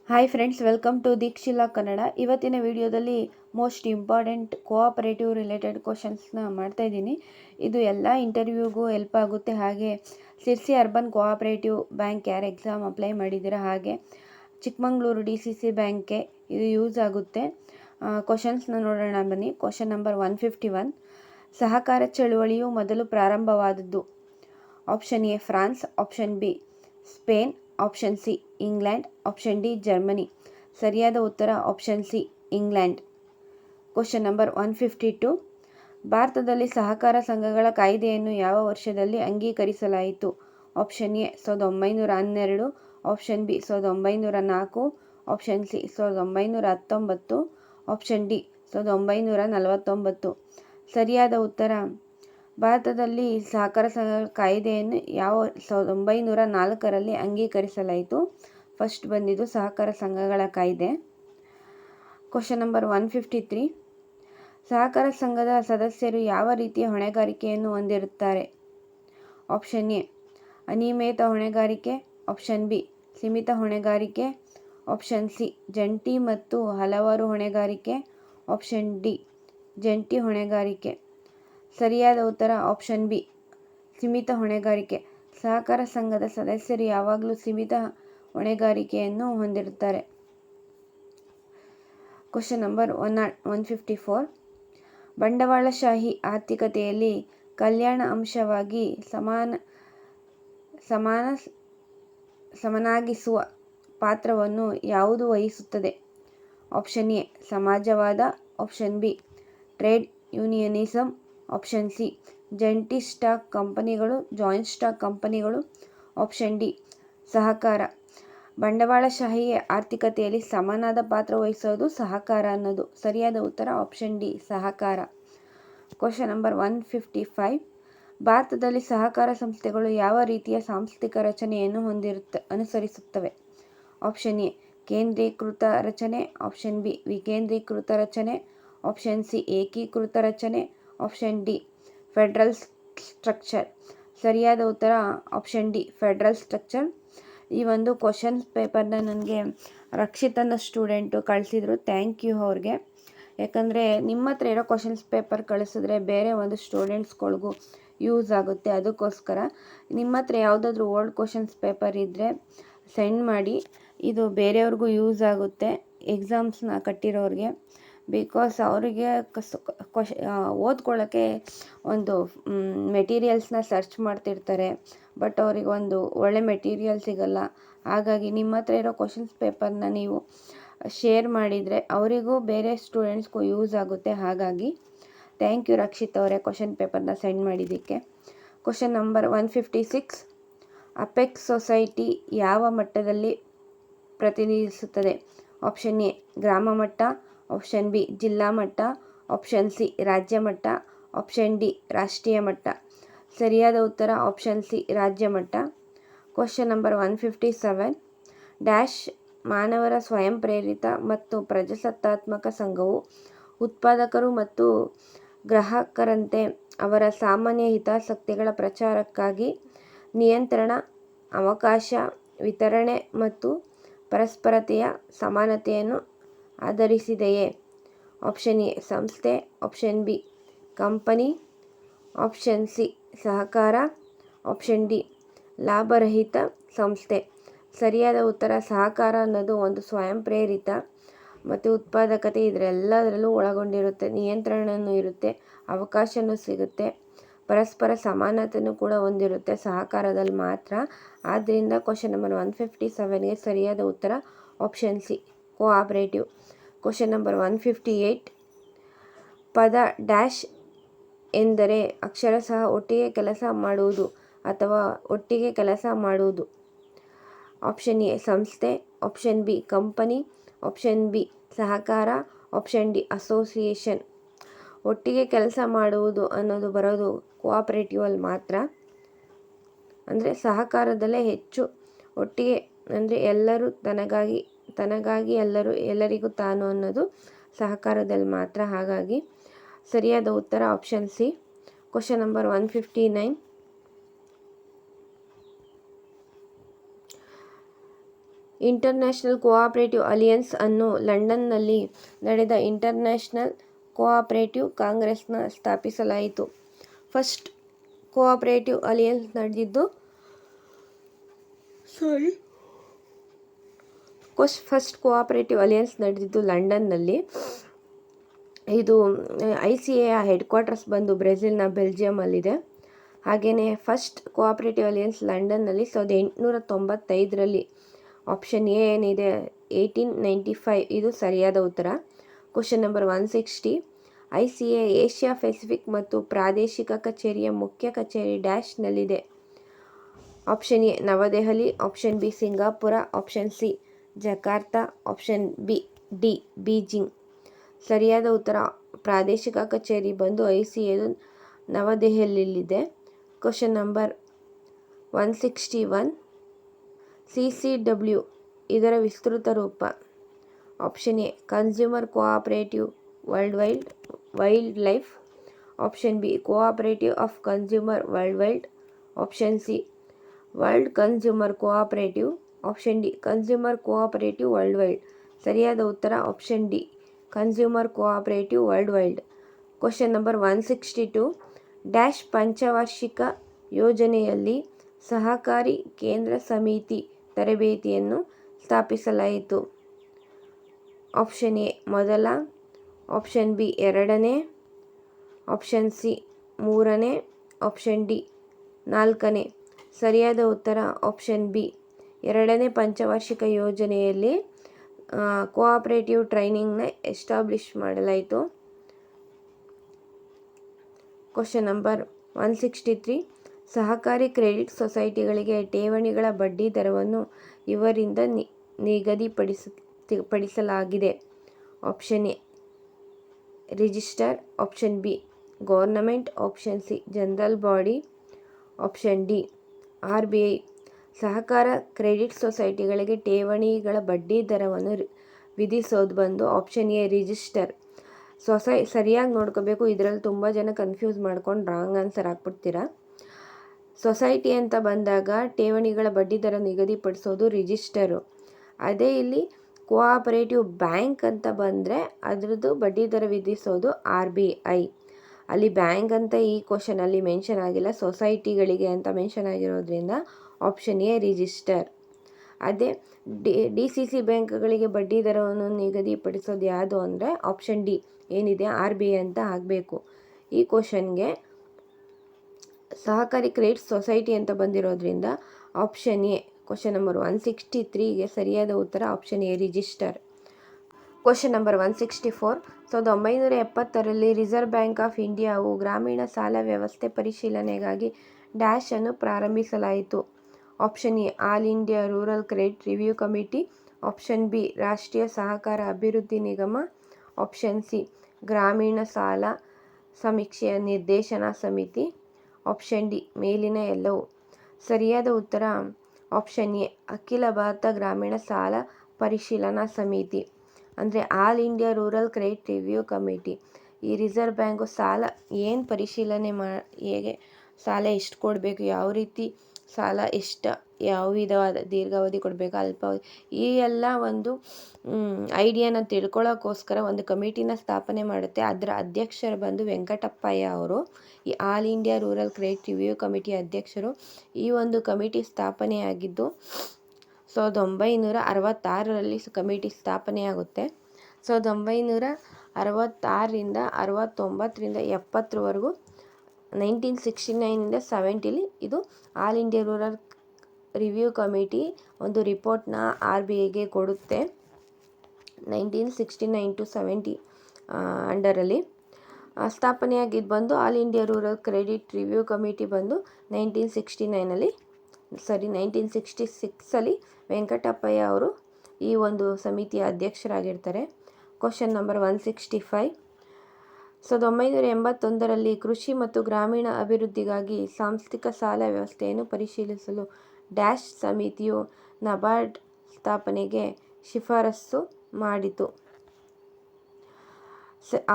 Hi friends, welcome to Deekshila Kannada. ಇವತ್ತಿನ ವಿಡಿಯೋದಲ್ಲಿ most important cooperative related ಕ್ವಶನ್ಸ್ನ ಮಾಡ್ತಾ ಇದ್ದೀನಿ. ಇದು ಎಲ್ಲ ಇಂಟರ್ವ್ಯೂಗೂ ಹೆಲ್ಪ್ ಆಗುತ್ತೆ. ಹಾಗೆ ಸಿರ್ಸಿ ಅರ್ಬನ್ ಕೋಆಪರೇಟಿವ್ ಬ್ಯಾಂಕ್ ಯಾರು ಎಕ್ಸಾಮ್ ಅಪ್ಲೈ ಮಾಡಿದ್ದೀರಾ, ಹಾಗೆ ಚಿಕ್ಕಮಂಗ್ಳೂರು DCC ಬ್ಯಾಂಕ್ಗೆ ಇದು ಯೂಸ್ ಆಗುತ್ತೆ. ಕ್ವಶನ್ಸ್ನ ನೋಡೋಣ ಬನ್ನಿ. Question number 151. ಸಹಕಾರ ಚಳುವಳಿಯು ಮೊದಲು ಪ್ರಾರಂಭವಾದದ್ದು. Option A France, option B Spain, option C England, option D Germany. ಸರಿಯಾದ ಉತ್ತರ option C England. Question number 152. ಭಾರತದಲ್ಲಿ ಸಹಕಾರ ಸಂಘಗಳ ಕಾಯ್ದೆಯನ್ನು ಯಾವ ವರ್ಷದಲ್ಲಿ ಅಂಗೀಕರಿಸಲಾಯಿತು? Option A 1912, option B 1904, option C 1919, option D 1949. ಸರಿಯಾದ ಉತ್ತರ ಭಾರತದಲ್ಲಿ ಸಹಕಾರ ಸಂಘಗಳ ಕಾಯ್ದೆಯನ್ನು 1904ರಲ್ಲಿ ಅಂಗೀಕರಿಸಲಾಯಿತು. ಫಸ್ಟ್ ಬಂದಿದ್ದು ಸಹಕಾರ ಸಂಘಗಳ ಕಾಯ್ದೆ. Question number 153. ಸಹಕಾರ ಸಂಘದ ಸದಸ್ಯರು ಯಾವ ರೀತಿಯ ಹೊಣೆಗಾರಿಕೆಯನ್ನು ಹೊಂದಿರುತ್ತಾರೆ? ಆಪ್ಷನ್ ಎ ಅನಿಯಮಿತ ಹೊಣೆಗಾರಿಕೆ, ಆಪ್ಷನ್ ಬಿ ಸೀಮಿತ ಹೊಣೆಗಾರಿಕೆ, ಆಪ್ಷನ್ ಸಿ ಜಂಟಿ ಮತ್ತು ಹಲವಾರು ಹೊಣೆಗಾರಿಕೆ, ಆಪ್ಷನ್ ಡಿ ಜಂಟಿ ಹೊಣೆಗಾರಿಕೆ. ಸರಿಯಾದ ಉತ್ತರ ಆಪ್ಷನ್ ಬಿ ಸೀಮಿತ ಹೊಣೆಗಾರಿಕೆ. ಸಹಕಾರ ಸಂಘದ ಸದಸ್ಯರು ಯಾವಾಗಲೂ ಸೀಮಿತ ಹೊಣೆಗಾರಿಕೆಯನ್ನು ಹೊಂದಿರುತ್ತಾರೆ. Question number 154. ಬಂಡವಾಳಶಾಹಿ ಆರ್ಥಿಕತೆಯಲ್ಲಿ ಕಲ್ಯಾಣ ಅಂಶವಾಗಿ ಸಮನಾಗಿಸುವ ಪಾತ್ರವನ್ನು ಯಾವುದು ವಹಿಸುತ್ತದೆ? ಆಪ್ಷನ್ ಎ ಸಮಾಜವಾದ, option B trade unionism, option C ಜಂಟಿ ಸ್ಟಾಕ್ ಕಂಪನಿಗಳು, ಜಾಯಿಂಟ್ ಸ್ಟಾಕ್ ಕಂಪನಿಗಳು, ಆಪ್ಷನ್ ಡಿ ಸಹಕಾರ. ಬಂಡವಾಳಶಾಹಿ ಆರ್ಥಿಕತೆಯಲ್ಲಿ ಸಮನಾದ ಪಾತ್ರ ವಹಿಸೋದು ಸಹಕಾರ ಅನ್ನೋದು. ಸರಿಯಾದ ಉತ್ತರ ಆಪ್ಷನ್ ಡಿ ಸಹಕಾರ. Question number 155. ಭಾರತದಲ್ಲಿ ಸಹಕಾರ ಸಂಸ್ಥೆಗಳು ಯಾವ ರೀತಿಯ ಸಾಂಸ್ಥಿಕ ರಚನೆಯನ್ನು ಅನುಸರಿಸುತ್ತವೆ? ಆಪ್ಷನ್ ಎ ಕೇಂದ್ರೀಕೃತ ರಚನೆ, ಆಪ್ಷನ್ ಬಿ ವಿಕೇಂದ್ರೀಕೃತ ರಚನೆ, ಆಪ್ಷನ್ ಸಿ ಏಕೀಕೃತ ರಚನೆ, ಆಪ್ಷನ್ ಡಿ ಫೆಡರಲ್ ಸ್ಟ್ರಕ್ಚರ್. ಸರಿಯಾದ ಉತ್ತರ ಆಪ್ಷನ್ ಡಿ ಫೆಡರಲ್ ಸ್ಟ್ರಕ್ಚರ್. ಈ ಒಂದು ಕ್ವಶನ್ ಪೇಪರ್ನ ನನಗೆ ರಕ್ಷಿತ್ ಅನ್ನೋ ಸ್ಟೂಡೆಂಟು ಕಳಿಸಿದ್ರು. ಥ್ಯಾಂಕ್ ಯು ಅವ್ರಿಗೆ. ಯಾಕಂದರೆ ನಿಮ್ಮ ಹತ್ರ ಇರೋ ಕ್ವಶನ್ಸ್ ಪೇಪರ್ ಕಳಿಸಿದ್ರೆ ಬೇರೆ ಒಂದು ಸ್ಟೂಡೆಂಟ್ಸ್ಗಳಿಗೂ ಯೂಸ್ ಆಗುತ್ತೆ. ಅದಕ್ಕೋಸ್ಕರ ನಿಮ್ಮ ಹತ್ರ ಯಾವುದಾದ್ರೂ ಓಲ್ಡ್ ಕ್ವಶನ್ಸ್ ಪೇಪರ್ ಇದ್ದರೆ ಸೆಂಡ್ ಮಾಡಿ. ಇದು ಬೇರೆಯವ್ರಿಗೂ ಯೂಸ್ ಆಗುತ್ತೆ, ಎಕ್ಸಾಮ್ಸ್ನ ಕಟ್ಟಿರೋರಿಗೆ. ಬಿಕಾಸ್ ಅವರಿಗೆ ಓದ್ಕೊಳ್ಳೋಕ್ಕೆ ಒಂದು ಮೆಟೀರಿಯಲ್ಸ್ನ ಸರ್ಚ್ ಮಾಡ್ತಿರ್ತಾರೆ, ಬಟ್ ಅವ್ರಿಗೆ ಒಂದು ಒಳ್ಳೆ ಮೆಟೀರಿಯಲ್ ಸಿಗಲ್ಲ. ಹಾಗಾಗಿ ನಿಮ್ಮ ಹತ್ರ ಇರೋ ಕ್ವಶನ್ಸ್ ಪೇಪರ್ನ ನೀವು ಶೇರ್ ಮಾಡಿದರೆ ಅವರಿಗೂ ಬೇರೆ ಸ್ಟೂಡೆಂಟ್ಸ್ಗೂ ಯೂಸ್ ಆಗುತ್ತೆ. ಹಾಗಾಗಿ ಥ್ಯಾಂಕ್ ಯು ರಕ್ಷಿತ್ ಅವರೇ ಕ್ವಶನ್ ಪೇಪರ್ನ ಸೆಂಡ್ ಮಾಡಿದ್ದಕ್ಕೆ. Question number 156. ಅಪೆಕ್ಸ್ ಸೊಸೈಟಿ ಯಾವ ಮಟ್ಟದಲ್ಲಿ ಪ್ರತಿನಿಧಿಸುತ್ತದೆ? ಆಪ್ಷನ್ ಎ ಗ್ರಾಮ ಮಟ್ಟ, ಆಪ್ಷನ್ ಬಿ ಜಿಲ್ಲಾ ಮಟ್ಟ, ಆಪ್ಷನ್ ಸಿ ರಾಜ್ಯ ಮಟ್ಟ, ಆಪ್ಷನ್ ಡಿ ರಾಷ್ಟ್ರೀಯ ಮಟ್ಟ. ಸರಿಯಾದ ಉತ್ತರ ಆಪ್ಷನ್ ಸಿ ರಾಜ್ಯ ಮಟ್ಟ. Question number 157. ಡ್ಯಾಶ್ ಮಾನವರ ಸ್ವಯಂ ಪ್ರೇರಿತ ಮತ್ತು ಪ್ರಜಾಸತ್ತಾತ್ಮಕ ಸಂಘವು ಉತ್ಪಾದಕರು ಮತ್ತು ಗ್ರಾಹಕರಂತೆ ಅವರ ಸಾಮಾನ್ಯ ಹಿತಾಸಕ್ತಿಗಳ ಪ್ರಚಾರಕ್ಕಾಗಿ ನಿಯಂತ್ರಣ, ಅವಕಾಶ, ವಿತರಣೆ ಮತ್ತು ಪರಸ್ಪರತೆಯ ಸಮಾನತೆಯನ್ನು ಆಧರಿಸಿದೆಯೇ? ಆಪ್ಷನ್ ಎ ಸಂಸ್ಥೆ, option B company, option C ಸಹಕಾರ, ಆಪ್ಷನ್ ಡಿ ಲಾಭರಹಿತ ಸಂಸ್ಥೆ. ಸರಿಯಾದ ಉತ್ತರ ಸಹಕಾರ ಅನ್ನೋದು ಒಂದು ಸ್ವಯಂ ಪ್ರೇರಿತ ಮತ್ತು ಉತ್ಪಾದಕತೆ ಇದರೆಲ್ಲದರಲ್ಲೂ ಒಳಗೊಂಡಿರುತ್ತೆ. ನಿಯಂತ್ರಣನೂ ಇರುತ್ತೆ, ಅವಕಾಶನೂ ಸಿಗುತ್ತೆ, ಪರಸ್ಪರ ಸಮಾನತೆಯೂ ಕೂಡ ಹೊಂದಿರುತ್ತೆ ಸಹಕಾರದಲ್ಲಿ ಮಾತ್ರ. ಆದ್ದರಿಂದ ಕ್ವಶನ್ ನಂಬರ್ 157ಗೆ ಸರಿಯಾದ ಉತ್ತರ option C cooperative. Question number 158. ಪದ ಡ್ಯಾಶ್ ಎಂದರೆ ಅಕ್ಷರಶಃ ಒಟ್ಟಿಗೆ ಕೆಲಸ ಮಾಡುವುದು ಅಥವಾ ಒಟ್ಟಿಗೆ ಕೆಲಸ ಮಾಡುವುದು. ಆಪ್ಷನ್ ಎ ಸಂಸ್ಥೆ, option B company, option B ಸಹಕಾರ, ಆಪ್ಷನ್ ಡಿ ಅಸೋಸಿಯೇಷನ್. ಒಟ್ಟಿಗೆ ಕೆಲಸ ಮಾಡುವುದು ಅನ್ನೋದು ಬರೋದು ಕೋಆಪರೇಟಿವಲ್ಲಿ ಮಾತ್ರ. ಅಂದರೆ ಸಹಕಾರದಲ್ಲೇ ಹೆಚ್ಚು ಒಟ್ಟಿಗೆ, ಅಂದರೆ ಎಲ್ಲರೂ ತನಗಾಗಿ ಎಲ್ಲರೂ ಎಲ್ಲರಿಗೂ ತಾನು ಅನ್ನೋದು ಸಹಕಾರದಲ್ಲಿ ಮಾತ್ರ. ಹಾಗಾಗಿ ಸರಿಯಾದ ಉತ್ತರ option C. Question number 159. International cooperative alliance ಅನ್ನು ಲಂಡನ್ನಲ್ಲಿ ನಡೆದ ಇಂಟರ್ನ್ಯಾಷನಲ್ ಕೋಆಪರೇಟಿವ್ ಕಾಂಗ್ರೆಸ್ನ ಸ್ಥಾಪಿಸಲಾಯಿತು. ಫಸ್ಟ್ ಕೋಆಪರೇಟಿವ್ ಅಲಿಯನ್ಸ್ ನಡೆದಿದ್ದು ಲಂಡನ್ನಲ್ಲಿ. ಇದು ICA ಹೆಡ್ ಕ್ವಾರ್ಟರ್ಸ್ ಬಂದು ಬ್ರೆಜಿಲ್ನ ಬೆಲ್ಜಿಯಮಲ್ಲಿದೆ. ಹಾಗೆಯೇ ಫಸ್ಟ್ ಕೋಆಪರೇಟಿವ್ ಅಲಿಯನ್ಸ್ ಲಂಡನ್ನಲ್ಲಿ 1895ರಲ್ಲಿ. ಆಪ್ಷನ್ ಎ ಏನಿದೆ 1895 ಇದು ಸರಿಯಾದ ಉತ್ತರ. Question number 160. ICA Asia Pacific ಮತ್ತು ಪ್ರಾದೇಶಿಕ ಕಚೇರಿಯ ಮುಖ್ಯ ಕಚೇರಿ ಡ್ಯಾಶ್ನಲ್ಲಿದೆ. Option A Navadehali, option B Singapore, option C Jakarta, option D Beijing. ಸರಿಯಾದ ಉತ್ತರ ಪ್ರಾದೇಶಿಕ ಕಚೇರಿ ಬಂದು ICAದು ನವದೆಹಲಿಯಲ್ಲಿದೆ. Question number 161. CCW ಇದರ ವಿಸ್ತೃತ ರೂಪ. Option A consumer cooperative world life, option B cooperative of consumer world, option C world consumer cooperative, option D consumer cooperative world. ಸರಿಯಾದ ಉತ್ತರ option D consumer cooperative world. Question number 162. Dash ಪಂಚವಾರ್ಷಿಕ ಯೋಜನೆಯಲ್ಲಿ ಸಹಕಾರಿ ಕೇಂದ್ರ ಸಮಿತಿ ತರಬೇತಿಯನ್ನು ಸ್ಥಾಪಿಸಲಾಯಿತು. ಆಪ್ಷನ್ ಎ ಮೊದಲ, ಆಪ್ಷನ್ ಬಿ ಎರಡನೇ, ಆಪ್ಷನ್ ಸಿ ಮೂರನೇ, ಆಪ್ಷನ್ ಡಿ ನಾಲ್ಕನೇ. ಸರಿಯಾದ ಉತ್ತರ ಆಪ್ಷನ್ ಬಿ ಎರಡನೇ ಪಂಚವಾರ್ಷಿಕ ಯೋಜನೆಯಲ್ಲಿ ಕೋಆಪರೇಟಿವ್ ಟ್ರೈನಿಂಗ್ನ ಎಸ್ಟಾಬ್ಲಿಷ್ ಮಾಡಲಾಯಿತು. ಕ್ವಶನ್ ನಂಬರ್ 163. ಸಹಕಾರಿ ಕ್ರೆಡಿಟ್ ಸೊಸೈಟಿಗಳಿಗೆ ಠೇವಣಿಗಳ ಬಡ್ಡಿ ದರವನ್ನು ಇವರಿಂದ ನಿಗದಿಪಡಿಸಲಾಗಿದೆ. Option A register, option B government, option C general body, option D RBI. ಸಹಕಾರ ಕ್ರೆಡಿಟ್ ಸೊಸೈಟಿಗಳಿಗೆ ಠೇವಣಿಗಳ ಬಡ್ಡಿ ದರವನ್ನು ವಿಧಿಸೋದು ಬಂದು ಆಪ್ಷನ್ ಎ ರಿಜಿಸ್ಟರ್. ಸರಿಯಾಗಿ ನೋಡ್ಕೋಬೇಕು, ಇದರಲ್ಲಿ ತುಂಬ ಜನ ಕನ್ಫ್ಯೂಸ್ ಮಾಡ್ಕೊಂಡು ರಾಂಗ್ ಆನ್ಸರ್ ಹಾಕ್ಬಿಡ್ತೀರಾ. ಸೊಸೈಟಿ ಅಂತ ಬಂದಾಗ ಠೇವಣಿಗಳ ಬಡ್ಡಿ ದರ ನಿಗದಿಪಡಿಸೋದು ರಿಜಿಸ್ಟರು. ಅದೇ ಇಲ್ಲಿ ಕೋಆಪರೇಟಿವ್ ಬ್ಯಾಂಕ್ ಅಂತ ಬಂದರೆ ಅದರದ್ದು ಬಡ್ಡಿ ದರ ವಿಧಿಸೋದು RBI. ಅಲ್ಲಿ ಬ್ಯಾಂಕ್ ಅಂತ ಈ ಕ್ವಶನಲ್ಲಿ ಮೆನ್ಷನ್ ಆಗಿಲ್ಲ, ಸೊಸೈಟಿಗಳಿಗೆ ಅಂತ ಮೆನ್ಷನ್ ಆಗಿರೋದ್ರಿಂದ ಆಪ್ಷನ್ ಎ ರಿಜಿಸ್ಟರ್. ಅದೇ DCC ಬ್ಯಾಂಕ್ಗಳಿಗೆ ಬಡ್ಡಿ ದರವನ್ನು ನಿಗದಿಪಡಿಸೋದು ಯಾವುದು ಅಂದರೆ ಆಪ್ಷನ್ ಡಿ ಏನಿದೆ RBI ಅಂತ ಆಗಬೇಕು. ಈ ಕ್ವಶನ್ಗೆ ಸಹಕಾರಿ ಕ್ರೆಡಿಟ್ ಸೊಸೈಟಿ ಅಂತ ಬಂದಿರೋದ್ರಿಂದ ಆಪ್ಷನ್ ಎ. ಕ್ವಶನ್ ನಂಬರ್ 163ಗೆ ಸರಿಯಾದ ಉತ್ತರ option A register. Question number 164. 1970ರಲ್ಲಿ ರಿಸರ್ವ್ ಬ್ಯಾಂಕ್ ಆಫ್ ಇಂಡಿಯಾವು ಗ್ರಾಮೀಣ ಸಾಲ ವ್ಯವಸ್ಥೆ ಪರಿಶೀಲನೆಗಾಗಿ ಡ್ಯಾಶ್ ಅನ್ನು ಪ್ರಾರಂಭಿಸಲಾಯಿತು. Option A all India rural credit review committee, option B ರಾಷ್ಟ್ರೀಯ ಸಹಕಾರ ಅಭಿವೃದ್ಧಿ ನಿಗಮ, ಆಪ್ಷನ್ ಸಿ ಗ್ರಾಮೀಣ ಸಾಲ ಸಮೀಕ್ಷೆಯ ನಿರ್ದೇಶನ ಸಮಿತಿ, ಆಪ್ಷನ್ ಡಿ ಮೇಲಿನ ಎಲ್ಲವೂ. ಸರಿಯಾದ ಉತ್ತರ ಆಪ್ಷನ್ ಎ ಅಖಿಲ ಭಾರತ ಗ್ರಾಮೀಣ ಸಾಲ ಪರಿಶೀಲನಾ ಸಮಿತಿ ಅಂದರೆ all India rural credit review committee. ಈ ರಿಸರ್ವ್ ಬ್ಯಾಂಕು ಸಾಲ ಏನು ಪರಿಶೀಲನೆ ಹೇಗೆ ಸಾಲ ಎಷ್ಟು ಕೊಡಬೇಕು, ಯಾವ ರೀತಿ ಸಾಲ ಎಷ್ಟು, ಯಾವ ವಿಧವಾದ ದೀರ್ಘಾವಧಿ ಕೊಡಬೇಕು, ಅಲ್ಪಾವಧಿ, ಈ ಎಲ್ಲ ಒಂದು ಐಡಿಯಾನ ತಿಳ್ಕೊಳ್ಳೋಕ್ಕೋಸ್ಕರ ಒಂದು ಕಮಿಟಿನ ಸ್ಥಾಪನೆ ಮಾಡುತ್ತೆ. ಅದರ ಅಧ್ಯಕ್ಷರು ಬಂದು ವೆಂಕಟಪ್ಪಯ್ಯ ಅವರು, ಈ all India rural credit review committee ಅಧ್ಯಕ್ಷರು. ಈ ಒಂದು ಕಮಿಟಿ ಸ್ಥಾಪನೆಯಾಗಿದ್ದು 1966ರಲ್ಲಿ ಕಮಿಟಿ ಸ್ಥಾಪನೆಯಾಗುತ್ತೆ. 1966ರಿಂದ 69ರಿಂದ 70ರವರೆಗೂ 1969ರಿಂದ 70ಲಿ ಇದು all India rural review committee ಒಂದು ರಿಪೋರ್ಟ್ನ RBIಗೆ ಕೊಡುತ್ತೆ. 1969 to 70 ಅಂಡರಲ್ಲಿ ಸ್ಥಾಪನೆಯಾಗಿದ್ದು ಬಂದು all India rural credit review committee ಬಂದು 1966ರಲ್ಲಿ ವೆಂಕಟಪ್ಪಯ್ಯ ಅವರು ಈ ಒಂದು ಸಮಿತಿಯ ಅಧ್ಯಕ್ಷರಾಗಿರ್ತಾರೆ. Question number 165. 1981ರಲ್ಲಿ ಕೃಷಿ ಮತ್ತು ಗ್ರಾಮೀಣ ಅಭಿವೃದ್ಧಿಗಾಗಿ ಸಾಂಸ್ಥಿಕ ಸಾಲ ವ್ಯವಸ್ಥೆಯನ್ನು ಪರಿಶೀಲಿಸಲು ಡ್ಯಾಶ್ ಸಮಿತಿಯು ನಬಾರ್ಡ್ ಸ್ಥಾಪನೆಗೆ ಶಿಫಾರಸು ಮಾಡಿತು.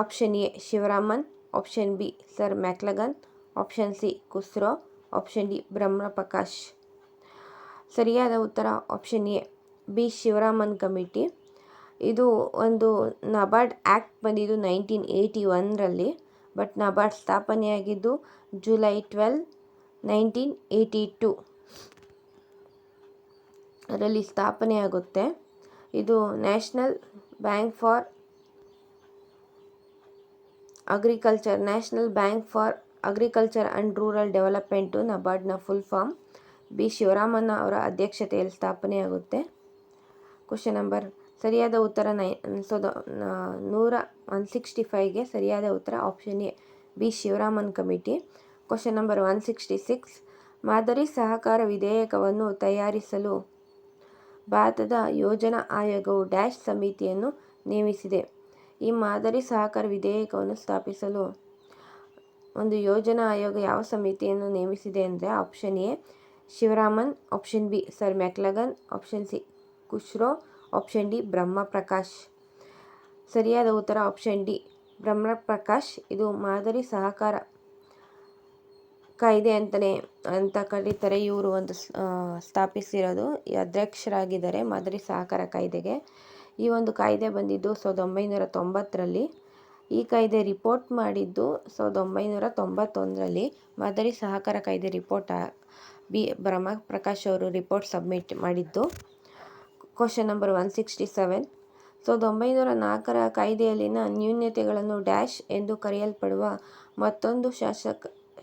Option A Sivaraman, option B sir Maclagan, option C Khusro, option D Brahm Prakash. ಸರಿಯಾದ ಉತ್ತರ option A B Sivaraman committee. ಇದು ಒಂದು ನಬಾರ್ಡ್ ಆ್ಯಕ್ಟ್ ಬಂದಿದ್ದು 1981ರಲ್ಲಿ, ಬಟ್ ನಬಾರ್ಡ್ ಸ್ಥಾಪನೆಯಾಗಿದ್ದು ಜುಲೈ 12, 1982 ಅದರಲ್ಲಿ ಸ್ಥಾಪನೆಯಾಗುತ್ತೆ. ಇದು national bank for agriculture and rural development ನಬಾರ್ಡ್ನ ಫುಲ್ ಫಾರ್ಮ್. ಬಿ ಶಿವರಾಮನ್ ಅವರ ಅಧ್ಯಕ್ಷತೆಯಲ್ಲಿ ಸ್ಥಾಪನೆಯಾಗುತ್ತೆ. ಕ್ವಶನ್ ನಂಬರ್ ಸರಿಯಾದ ಉತ್ತರ 165ಗೆ ಸರಿಯಾದ ಉತ್ತರ option A B Sivaraman committee. Question number 166 ಮಾದರಿ ಸಹಕಾರ ವಿಧೇಯಕವನ್ನು ತಯಾರಿಸಲು ಭಾರತದ ಯೋಜನಾ ಆಯೋಗವು ಡ್ಯಾಶ್ ಸಮಿತಿಯನ್ನು ನೇಮಿಸಿದೆ. ಈ ಮಾದರಿ ಸಹಕಾರ ವಿಧೇಯಕವನ್ನು ಸ್ಥಾಪಿಸಲು ಒಂದು ಯೋಜನಾ ಆಯೋಗ ಯಾವ ಸಮಿತಿಯನ್ನು ನೇಮಿಸಿದೆ ಅಂದರೆ option A Sivaraman, option B sir Maclagan, option C Khusro, option D Brahm Prakash. ಸರಿಯಾದ ಉತ್ತರ ಆಪ್ಷನ್ ಡಿ ಬ್ರಹ್ಮಪ್ರಕಾಶ್. ಇದು ಮಾದರಿ ಸಹಕಾರ ಕಾಯ್ದೆ ಅಂತ ಕರೀತಾರೆ. ಇವರು ಒಂದು ಸ್ಥಾಪಿಸಿರೋದು, ಅಧ್ಯಕ್ಷರಾಗಿದ್ದಾರೆ ಮಾದರಿ ಸಹಕಾರ ಕಾಯ್ದೆಗೆ. ಈ ಒಂದು ಕಾಯ್ದೆ ಬಂದಿದ್ದು 1990ರಲ್ಲಿ. ಈ ಕಾಯ್ದೆ ರಿಪೋರ್ಟ್ ಮಾಡಿದ್ದು 1991ರಲ್ಲಿ. ಮಾದರಿ ಸಹಕಾರ ಕಾಯ್ದೆ ರಿಪೋರ್ಟ್ ಬಿ ಬ್ರಹ್ಮಪ್ರಕಾಶ್ ಅವರು ರಿಪೋರ್ಟ್ ಸಬ್ಮಿಟ್ ಮಾಡಿದ್ದು. ಕ್ವಶನ್ ನಂಬರ್ 167 1904ರ ಕಾಯ್ದೆಯಲ್ಲಿನ ನ್ಯೂನತೆಗಳನ್ನು ಡ್ಯಾಶ್ ಎಂದು ಕರೆಯಲ್ಪಡುವ ಮತ್ತೊಂದು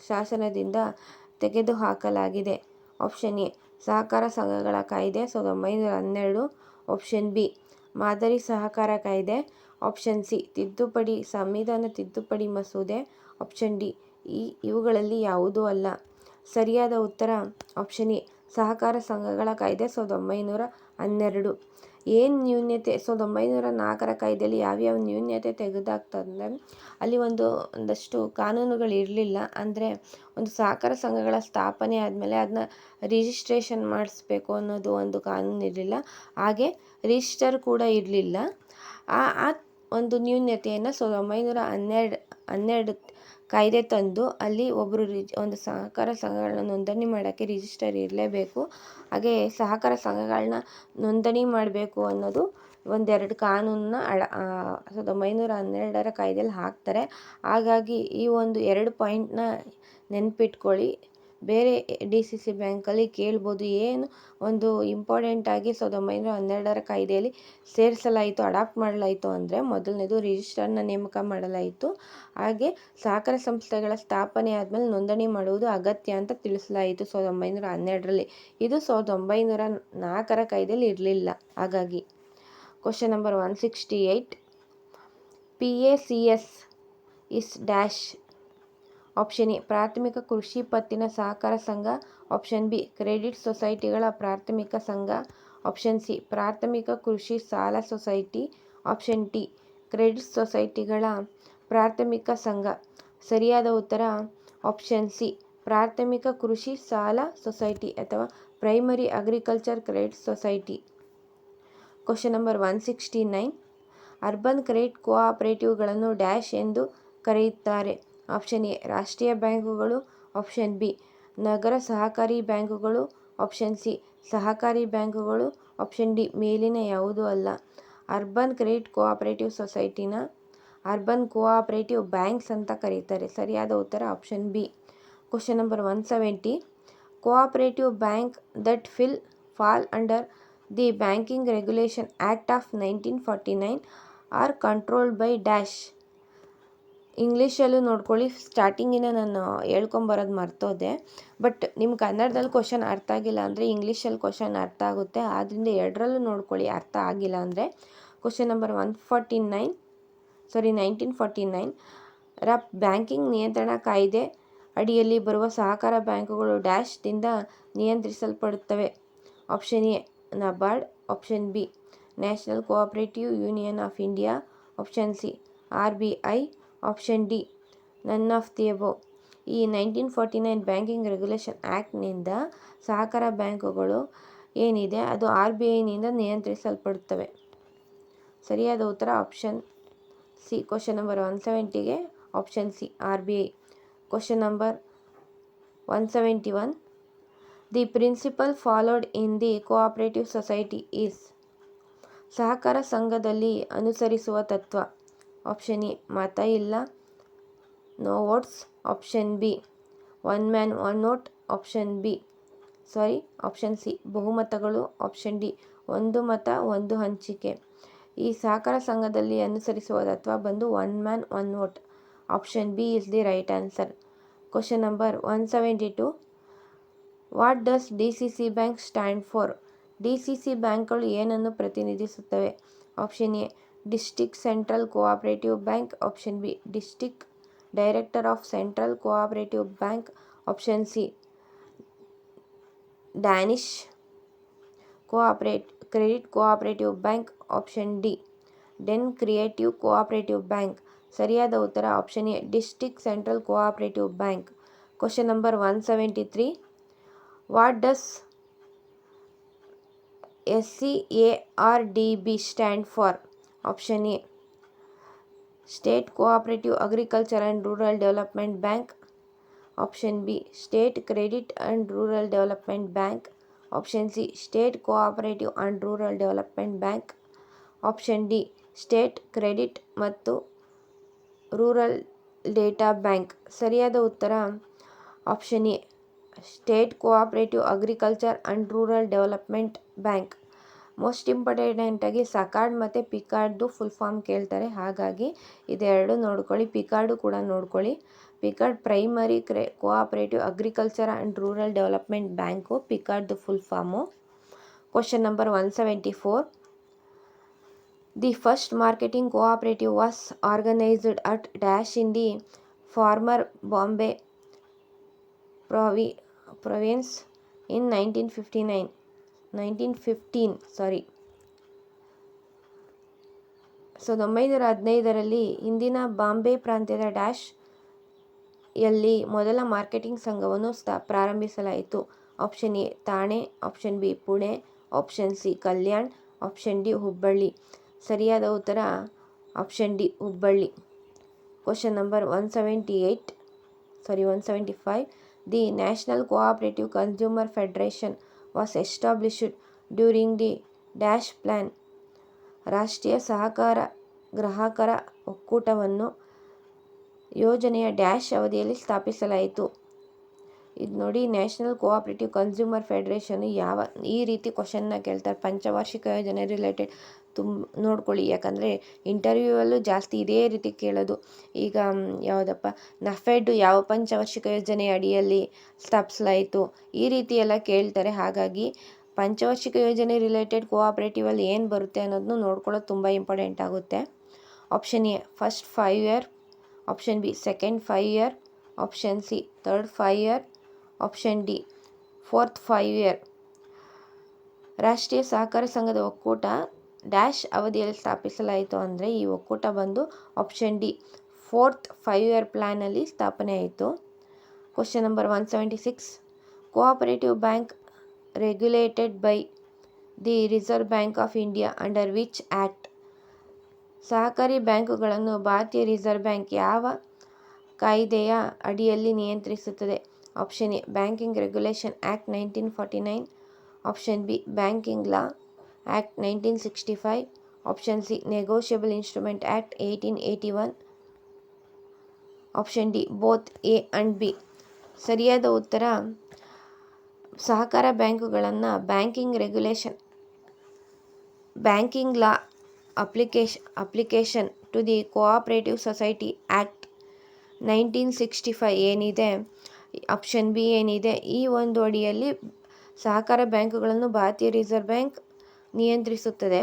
ಶಾಸನದಿಂದ ತೆಗೆದುಹಾಕಲಾಗಿದೆ. ಆಪ್ಷನ್ ಎ ಸಹಕಾರ ಸಂಘಗಳ ಕಾಯ್ದೆ 1912, ಆಪ್ಷನ್ ಬಿ ಮಾದರಿ ಸಹಕಾರ ಕಾಯ್ದೆ, ಆಪ್ಷನ್ ಸಿ ಸಂವಿಧಾನ ತಿದ್ದುಪಡಿ ಮಸೂದೆ, ಆಪ್ಷನ್ ಡಿ ಇವುಗಳಲ್ಲಿ ಯಾವುದೂ ಅಲ್ಲ. ಸರಿಯಾದ ಉತ್ತರ ಆಪ್ಷನ್ ಎ ಸಹಕಾರ ಸಂಘಗಳ ಕಾಯ್ದೆ 1912. ಏನು ನ್ಯೂನತೆ 1904ರ ಕಾಯ್ದೆಯಲ್ಲಿ ಯಾವ್ಯಾವ ನ್ಯೂನತೆ ತೆಗೆದುಹಾಕ್ತಂದ್ರೆ ಅಲ್ಲಿ ಒಂದಷ್ಟು ಕಾನೂನುಗಳಿರಲಿಲ್ಲ. ಅಂದರೆ ಒಂದು ಸಹಕಾರ ಸಂಘಗಳ ಸ್ಥಾಪನೆ ಆದಮೇಲೆ ಅದನ್ನ ರಿಜಿಸ್ಟ್ರೇಷನ್ ಮಾಡಿಸ್ಬೇಕು ಅನ್ನೋದು ಒಂದು ಕಾನೂನು ಇರಲಿಲ್ಲ. ಹಾಗೆ ರಿಜಿಸ್ಟರ್ ಕೂಡ ಇರಲಿಲ್ಲ. ಆ ಒಂದು ನ್ಯೂನತೆಯನ್ನು 1912 ಕಾಯ್ದೆ ತಂದು ಅಲ್ಲಿ ಒಂದು ಸಹಕಾರ ಸಂಘಗಳನ್ನ ನೋಂದಣಿ ಮಾಡೋಕ್ಕೆ ರಿಜಿಸ್ಟರ್ ಇರಲೇಬೇಕು. ಹಾಗೆ ಸಹಕಾರ ಸಂಘಗಳನ್ನ ನೋಂದಣಿ ಮಾಡಬೇಕು ಅನ್ನೋದು ಒಂದೆರಡು ಕಾನೂನನ್ನ 1912ರ ಕಾಯ್ದೆಯಲ್ಲಿ ಹಾಕ್ತಾರೆ. ಹಾಗಾಗಿ ಈ ಒಂದು 2 ಪಾಯಿಂಟ್ನ ನೆನ್ಪಿಟ್ಕೊಳ್ಳಿ. ಬೇರೆ DCC ಬ್ಯಾಂಕಲ್ಲಿ ಕೇಳ್ಬೋದು ಏನು ಒಂದು ಇಂಪಾರ್ಟೆಂಟಾಗಿ 1912ರ ಕಾಯ್ದೆಯಲ್ಲಿ ಸೇರಿಸಲಾಯಿತು, ಅಡಾಪ್ಟ್ ಮಾಡಲಾಯಿತು ಅಂದರೆ ಮೊದಲನೇದು ರಿಜಿಸ್ಟರ್ನ ನೇಮಕ ಮಾಡಲಾಯಿತು. ಹಾಗೆ ಸಹಕಾರ ಸಂಸ್ಥೆಗಳ ಸ್ಥಾಪನೆ ಆದಮೇಲೆ ನೋಂದಣಿ ಮಾಡುವುದು ಅಗತ್ಯ ಅಂತ ತಿಳಿಸಲಾಯಿತು 1912ರಲ್ಲಿ. ಇದು 1904ರ ಕಾಯ್ದೆಯಲ್ಲಿ ಇರಲಿಲ್ಲ. ಹಾಗಾಗಿ question number 168 PACS is dash. Option A ಪ್ರಾಥಮಿಕ ಕೃಷಿ ಪತ್ತಿನ ಸಹಕಾರ ಸಂಘ, ಆಪ್ಷನ್ ಬಿ ಕ್ರೆಡಿಟ್ ಸೊಸೈಟಿಗಳ ಪ್ರಾಥಮಿಕ ಸಂಘ, ಆಪ್ಷನ್ ಸಿ ಪ್ರಾಥಮಿಕ ಕೃಷಿ ಸಾಲ ಸೊಸೈಟಿ, ಆಪ್ಷನ್ ಡಿ ಕ್ರೆಡಿಟ್ ಸೊಸೈಟಿಗಳ ಪ್ರಾಥಮಿಕ ಸಂಘ. ಸರಿಯಾದ ಉತ್ತರ ಆಪ್ಷನ್ ಸಿ ಪ್ರಾಥಮಿಕ ಕೃಷಿ ಸಾಲ ಸೊಸೈಟಿ ಅಥವಾ primary agriculture credit society. Question number 169 urban credit ಕೋಆಪರೇಟಿವ್ಗಳನ್ನು ಡ್ಯಾಶ್ ಎಂದು ಕರೆಯುತ್ತಾರೆ. ಆಪ್ಷನ್ ಎ ರಾಷ್ಟ್ರೀಯ ಬ್ಯಾಂಕುಗಳು, ಆಪ್ಷನ್ ಬಿ ನಗರ ಸಹಕಾರಿ ಬ್ಯಾಂಕುಗಳು, ಆಪ್ಷನ್ ಸಿ ಸಹಕಾರಿ ಬ್ಯಾಂಕುಗಳು, ಆಪ್ಷನ್ ಡಿ ಮೇಲಿನ ಯಾವುದೂ ಅಲ್ಲ. ಅರ್ಬನ್ ಕ್ರೆಡಿಟ್ ಕೋಆಪರೇಟಿವ್ ಸೊಸೈಟಿನ ಅರ್ಬನ್ ಕೋಆಪರೇಟಿವ್ ಬ್ಯಾಂಕ್ಸ್ ಅಂತ ಕರೀತಾರೆ. ಸರಿಯಾದ ಉತ್ತರ option B. Question number 170 cooperative bank that fall under the banking regulation act of 1949 are controlled by dash. ಇಂಗ್ಲೀಷಲ್ಲೂ ನೋಡ್ಕೊಳ್ಳಿ. ಸ್ಟಾರ್ಟಿಂಗಿನ ನಾನು ಹೇಳ್ಕೊಂಬರೋದು ಮರ್ತೋದೆ. ಬಟ್ ನಿಮ್ಗೆ ಕನ್ನಡದಲ್ಲಿ ಕ್ವಶನ್ ಅರ್ಥ ಆಗಿಲ್ಲ ಅಂದರೆ ಇಂಗ್ಲೀಷಲ್ಲಿ ಕ್ವಶನ್ ಅರ್ಥ ಆಗುತ್ತೆ. ಆದ್ದರಿಂದ ಎರಡರಲ್ಲೂ ನೋಡ್ಕೊಳ್ಳಿ ಅರ್ಥ ಆಗಿಲ್ಲ ಅಂದರೆ. ಕ್ವಶನ್ ನಂಬರ್ 1949 ರ ಬ್ಯಾಂಕಿಂಗ್ ನಿಯಂತ್ರಣ ಕಾಯ್ದೆ ಅಡಿಯಲ್ಲಿ ಬರುವ ಸಹಕಾರ ಬ್ಯಾಂಕುಗಳು ಡ್ಯಾಶ್ದಿಂದ ನಿಯಂತ್ರಿಸಲ್ಪಡುತ್ತವೆ. Option A NABARD, option B national cooperative union of India, option C RBI, option D none of the above. ಈ 1949 ಬ್ಯಾಂಕಿಂಗ್ ರೆಗ್ಯುಲೇಷನ್ ಆ್ಯಕ್ಟ್ನಿಂದ ಸಹಕಾರ ಬ್ಯಾಂಕುಗಳು ಏನಿದೆ ಅದು RBIನಿಂದ ನಿಯಂತ್ರಿಸಲ್ಪಡುತ್ತವೆ. ಸರಿಯಾದ ಉತ್ತರ ಆಪ್ಷನ್ ಸಿ. ಕ್ವಶನ್ ನಂಬರ್ 170ಗೆ option C RBI. Question number 171 the principle followed in the cooperative society is. ಸಹಕಾರ ಸಂಘದಲ್ಲಿ ಅನುಸರಿಸುವ ತತ್ವ. ಆಪ್ಷನ್ ಎ ಮತ ಇಲ್ಲ, no votes. Option B one man one vote. Option C ಬಹುಮತಗಳು. ಆಪ್ಷನ್ ಡಿ ಒಂದು ಮತ ಒಂದು ಹಂಚಿಕೆ. ಈ ಸಹಕಾರ ಸಂಘದಲ್ಲಿ ಅನುಸರಿಸುವ ತತ್ವ ಬಂದು one man one vote. Option B is the right answer. Question number 172. What does DCC bank stand for? DCC ಬ್ಯಾಂಕ್ಗಳು ಏನನ್ನು ಪ್ರತಿನಿಧಿಸುತ್ತವೆ? Option A district central cooperative bank. Option B district director of central cooperative bank. Option C Danish credit cooperative bank. Option D den creative cooperative bank. ಸರಿಯಾದ ಉತ್ತರ option A district central cooperative bank. Question number 173. What does SCARDB stand for? Option A state cooperative agriculture and rural development bank. Option B state credit and rural development bank. Option C state cooperative and rural development bank. Option D state credit ಮತ್ತು rural data bank. ಸರಿಯಾದ ಉತ್ತರ option A state cooperative agriculture and rural development bank. Most ಇಂಪಾರ್ಟೆಂಟಾಗಿ ಸಕಾರ್ಡ್ ಮತ್ತು ಪಿಕಾರ್ಡ್ದು full form ಕೇಳ್ತಾರೆ, ಹಾಗಾಗಿ ಇದೆರಡು ನೋಡ್ಕೊಳ್ಳಿ. ಪಿಕಾರ್ಡು ಕೂಡ ನೋಡ್ಕೊಳ್ಳಿ. PCARD primary cooperative agriculture and rural development bank, ಪಿಕಾರ್ಡ್ದು full form. Question number 174. The first marketing cooperative was organised at dash in the former Bombay province in 1915. Sorry 1915ರಲ್ಲಿ ಇಂದಿನ ಬಾಂಬೆ ಪ್ರಾಂತ್ಯದ ಡ್ಯಾಶ್ ಯಲ್ಲಿ ಮೊದಲ ಮಾರ್ಕೆಟಿಂಗ್ ಸಂಘವನ್ನು ಪ್ರಾರಂಭಿಸಲಾಯಿತು. Option A Thane. Option B Pune. Option C Kalyan. Option D Hubballi. ಸರಿಯಾದ ಉತ್ತರ option D Hubballi. Question number 175. The national cooperative consumer federation was established during the dash plan. ರಾಷ್ಟ್ರೀಯ ಸಹಕಾರ ಗ್ರಾಹಕರ ಒಕ್ಕೂಟವನ್ನು ಯೋಜನೆಯ ಡ್ಯಾಶ್ ಅವಧಿಯಲ್ಲಿ ಸ್ಥಾಪಿಸಲಾಯಿತು. ಇದು ನೋಡಿ, ನ್ಯಾಷನಲ್ ಕೋಆಪರೇಟಿವ್ ಕನ್ಸ್ಯೂಮರ್ ಫೆಡರೇಷನ್ ಈ ರೀತಿ ಕ್ವಶನ್ನ ಕೇಳ್ತಾರೆ. ಪಂಚವಾರ್ಷಿಕ ಯೋಜನೆ ರಿಲೇಟೆಡ್ ನೋಡ್ಕೊಳ್ಳಿ, ಯಾಕಂದರೆ ಇಂಟರ್ವ್ಯೂವಲ್ಲೂ ಜಾಸ್ತಿ ಇದೇ ರೀತಿ ಕೇಳೋದು. ಈಗ ಯಾವುದಪ್ಪ ನಫೆಡ್ ಯಾವ ಪಂಚವಾರ್ಷಿಕ ಯೋಜನೆ ಅಡಿಯಲ್ಲಿ ಸ್ಥಾಪಿಸಲಾಯಿತು, ಈ ರೀತಿ ಎಲ್ಲ ಕೇಳ್ತಾರೆ. ಹಾಗಾಗಿ ಪಂಚವಾರ್ಷಿಕ ಯೋಜನೆ ರಿಲೇಟೆಡ್ ಕೋಆಪರೇಟಿವಲ್ಲಿ ಏನು ಬರುತ್ತೆ ಅನ್ನೋದನ್ನು ನೋಡ್ಕೊಳ್ಳೋದು ತುಂಬ ಇಂಪಾರ್ಟೆಂಟ್ ಆಗುತ್ತೆ. Option A first 5 year. Option B second 5 year. Option C third 5 year. Option D fourth 5 year. ರಾಷ್ಟ್ರೀಯ ಸಹಕಾರ ಸಂಘದ ಒಕ್ಕೂಟ ಡ್ಯಾಶ್ ಅವಧಿಯಲ್ಲಿ ಸ್ಥಾಪಿಸಲಾಯಿತು ಅಂದರೆ ಈ ಒಕ್ಕೂಟ ಬಂದು ಆಪ್ಷನ್ ಡಿ ಫೋರ್ತ್ 5 year ಪ್ಲ್ಯಾನಲ್ಲಿ ಸ್ಥಾಪನೆ ಆಯಿತು. Question number 176. Cooperative bank regulated by the reserve bank of India under which act? ಸಹಕಾರಿ ಬ್ಯಾಂಕುಗಳನ್ನು ಭಾರತೀಯ ರಿಸರ್ವ್ ಬ್ಯಾಂಕ್ ಯಾವ ಕಾಯಿದೆಯ ಅಡಿಯಲ್ಲಿ ನಿಯಂತ್ರಿಸುತ್ತದೆ? Option A banking regulation act 1949. Option B banking law act 1965. Option C negotiable instrument act 1881. Option D both A and B. ಸರಿಯಾದ ಉತ್ತರ ಸಹಕಾರ ಬ್ಯಾಂಕುಗಳನ್ನು banking law application to the cooperative society act 1965 ಏನಿದೆ, option B ಏನಿದೆ, ಈ ಒಂದು ಅಡಿಯಲ್ಲಿ ಸಹಕಾರ ಬ್ಯಾಂಕುಗಳನ್ನು ಭಾರತೀಯ ರಿಸರ್ವ್ ಬ್ಯಾಂಕ್ ನಿಯಂತ್ರಿಸುತ್ತದೆ.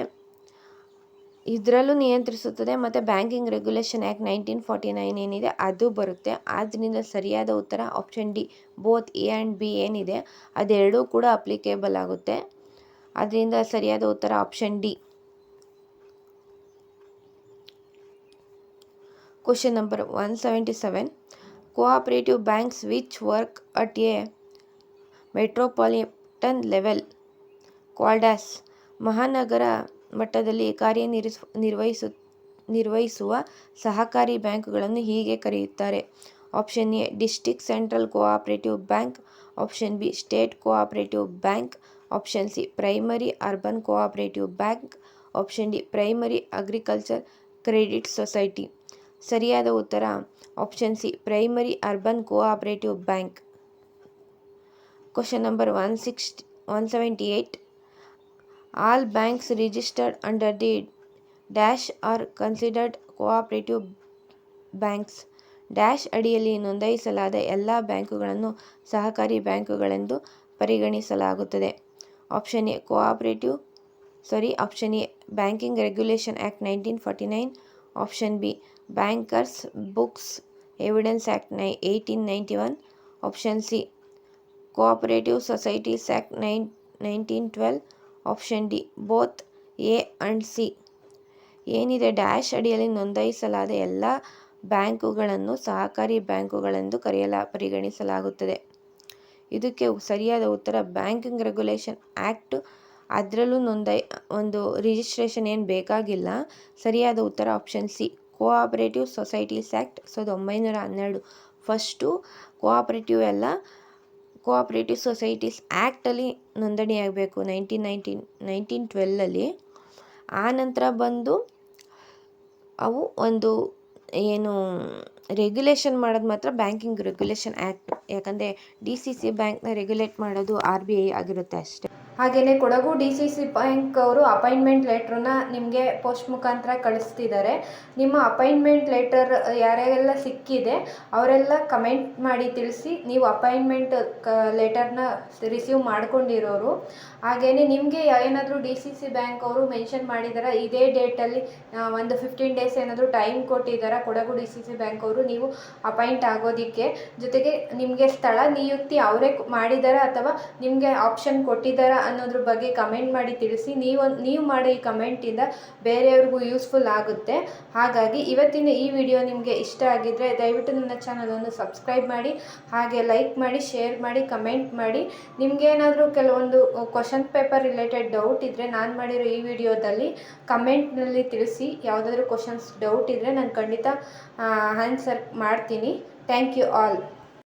ಇದರಲ್ಲೂ ನಿಯಂತ್ರಿಸುತ್ತದೆ ಮತ್ತು ಬ್ಯಾಂಕಿಂಗ್ ರೆಗ್ಯುಲೇಷನ್ ಆ್ಯಕ್ಟ್ 1949 ಏನಿದೆ ಅದು ಬರುತ್ತೆ. ಆದ್ದರಿಂದ ಸರಿಯಾದ ಉತ್ತರ option D both A and B ಏನಿದೆ ಅದೆರಡೂ ಕೂಡ ಅಪ್ಲಿಕೇಬಲ್ ಆಗುತ್ತೆ. ಆದ್ದರಿಂದ ಸರಿಯಾದ ಉತ್ತರ option D. Question number 177. Cooperative banks which work at A metropolitan level called as? ಮಹಾನಗರ ಮಟ್ಟದಲ್ಲಿ ಕಾರ್ಯನಿರ್ವಹಿಸುವ ಸಹಕಾರಿ ಬ್ಯಾಂಕುಗಳನ್ನು ಹೀಗೆ ಕರೆಯುತ್ತಾರೆ. Option A district central cooperative bank. Option B state cooperative bank. Option C primary urban cooperative bank. Option D primary agriculture credit society. ಸರಿಯಾದ ಉತ್ತರ option C primary urban cooperative bank. Question number 178. All banks registered under the dash are considered cooperative banks. Dash ಅಡಿಯಲ್ಲಿ ನೋಂದಾಯಿಸಲಾದ ಎಲ್ಲ ಬ್ಯಾಂಕುಗಳನ್ನು ಸಹಕಾರಿ ಬ್ಯಾಂಕುಗಳೆಂದು ಪರಿಗಣಿಸಲಾಗುತ್ತದೆ. Option A option A banking regulation act 1949. Option B bankers books evidence act 1891. Option C cooperative societies act 1912. Option D both A and C. ಏನಿದೆ dash ಅಡಿಯಲ್ಲಿ ನೋಂದಾಯಿಸಲಾದ ಎಲ್ಲ ಬ್ಯಾಂಕುಗಳನ್ನು ಸಹಕಾರಿ ಬ್ಯಾಂಕುಗಳೆಂದು ಪರಿಗಣಿಸಲಾಗುತ್ತದೆ. ಇದಕ್ಕೆ ಸರಿಯಾದ ಉತ್ತರ ಬ್ಯಾಂಕಿಂಗ್ ರೆಗ್ಯುಲೇಷನ್ ಆ್ಯಕ್ಟ್. ಅದರಲ್ಲೂ ಒಂದು ರಿಜಿಸ್ಟ್ರೇಷನ್ ಏನು ಬೇಕಾಗಿಲ್ಲ. ಸರಿಯಾದ ಉತ್ತರ option C cooperative societies act 1912. First cooperative societies ಆ್ಯಕ್ಟಲ್ಲಿ ನೋಂದಣಿಯಾಗಬೇಕು 1912. ಆ ನಂತರ ಬಂದು ಅವು ಒಂದು ಏನು ರೆಗ್ಯುಲೇಷನ್ ಮಾಡೋದು ಮಾತ್ರ ಬ್ಯಾಂಕಿಂಗ್ ರೆಗ್ಯುಲೇಷನ್ ಆ್ಯಕ್ಟ್. ಯಾಕಂದರೆ DCC ಬ್ಯಾಂಕ್ನ ರೆಗ್ಯುಲೇಟ್ ಮಾಡೋದು RBI ಆಗಿರುತ್ತೆ ಅಷ್ಟೇ. ಹಾಗೆಯೇ ಕೊಡಗು DCC ಬ್ಯಾಂಕ್ ಅವರು ಅಪಾಯಿಂಟ್ಮೆಂಟ್ ಲೆಟ್ರನ್ನ ನಿಮಗೆ ಪೋಸ್ಟ್ ಮುಖಾಂತರ ಕಳಿಸ್ತಿದ್ದಾರೆ. ನಿಮ್ಮ ಅಪಾಯಿಂಟ್ಮೆಂಟ್ ಲೆಟರ್ ಯಾರೆಲ್ಲ ಸಿಕ್ಕಿದೆ ಅವರೆಲ್ಲ ಕಮೆಂಟ್ ಮಾಡಿ ತಿಳಿಸಿ ನೀವು ಅಪಾಯಿಂಟ್ಮೆಂಟ್ ಲೆಟರ್ನ ರಿಸೀವ್ ಮಾಡ್ಕೊಂಡಿರೋರು. ಹಾಗೆಯೇ ನಿಮಗೆ ಏನಾದರೂ DCC ಬ್ಯಾಂಕ್ ಅವರು ಮೆನ್ಷನ್ ಮಾಡಿದಾರ ಇದೇ ಡೇಟಲ್ಲಿ ಒಂದು 15 ಡೇಸ್ ಏನಾದರೂ ಟೈಮ್ ಕೊಟ್ಟಿದ್ದಾರೆ ಕೊಡಗು DCC ಬ್ಯಾಂಕ್ ಅವರು ನೀವು ಅಪಾಯಿಂಟ್ ಆಗೋದಕ್ಕೆ. ಜೊತೆಗೆ ನಿಮಗೆ ಸ್ಥಳ ನಿಯುಕ್ತಿ ಅವರೇ ಮಾಡಿದಾರ ಅಥವಾ ನಿಮಗೆ ಆಪ್ಷನ್ ಕೊಟ್ಟಿದ್ದಾರ ಅನ್ನೋದ್ರ ಬಗ್ಗೆ ಕಮೆಂಟ್ ಮಾಡಿ ತಿಳಿಸಿ. ನೀವು ಮಾಡೋ ಈ ಕಮೆಂಟಿಂದ ಬೇರೆಯವ್ರಿಗೂ ಯೂಸ್ಫುಲ್ ಆಗುತ್ತೆ. ಹಾಗಾಗಿ ಇವತ್ತಿನ ಈ ವಿಡಿಯೋ ನಿಮಗೆ ಇಷ್ಟ ಆಗಿದ್ದರೆ ದಯವಿಟ್ಟು ನನ್ನ ಚಾನಲನ್ನು ಸಬ್ಸ್ಕ್ರೈಬ್ ಮಾಡಿ, ಹಾಗೆ ಲೈಕ್ ಮಾಡಿ, ಶೇರ್ ಮಾಡಿ, ಕಮೆಂಟ್ ಮಾಡಿ. ನಿಮಗೇನಾದರೂ ಕೆಲವೊಂದು ಕ್ವಶನ್ ಪೇಪರ್ ರಿಲೇಟೆಡ್ ಡೌಟ್ ಇದ್ದರೆ ನಾನು ಮಾಡಿರೋ ಈ ವಿಡಿಯೋದಲ್ಲಿ ಕಮೆಂಟ್ನಲ್ಲಿ ತಿಳಿಸಿ. ಯಾವುದಾದ್ರೂ ಕ್ವಶನ್ಸ್ ಡೌಟ್ ಇದ್ದರೆ ನಾನು ಖಂಡಿತ ಆನ್ಸರ್ ಮಾಡ್ತೀನಿ. Thank you all.